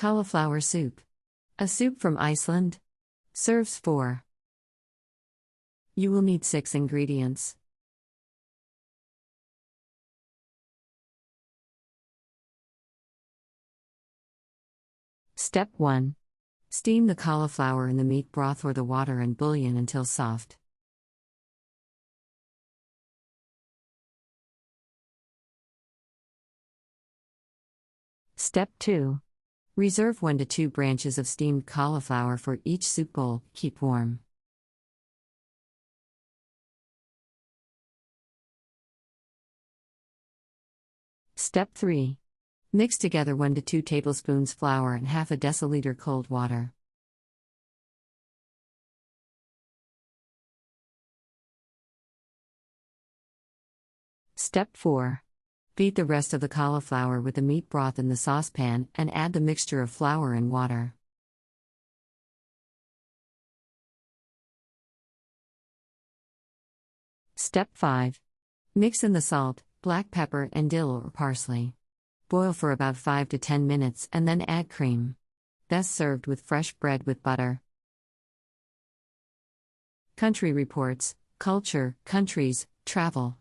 Cauliflower soup. A soup from Iceland. Serves 4. You will need 6 ingredients. Step 1. Steam the cauliflower in the meat broth or the water and bullion until soft. Step 2. Reserve 1 to 2 branches of steamed cauliflower for each soup bowl, keep warm. Step 3. Mix together 1 to 2 tablespoons flour and half a deciliter cold water. Step 4. Beat the rest of the cauliflower with the meat broth in the saucepan and add the mixture of flour and water. Step 5. Mix in the salt, black pepper, and dill or parsley. Boil for about 5 to 10 minutes and then add cream. Best served with fresh bread with butter. Country Reports, Culture, Countries, Travel.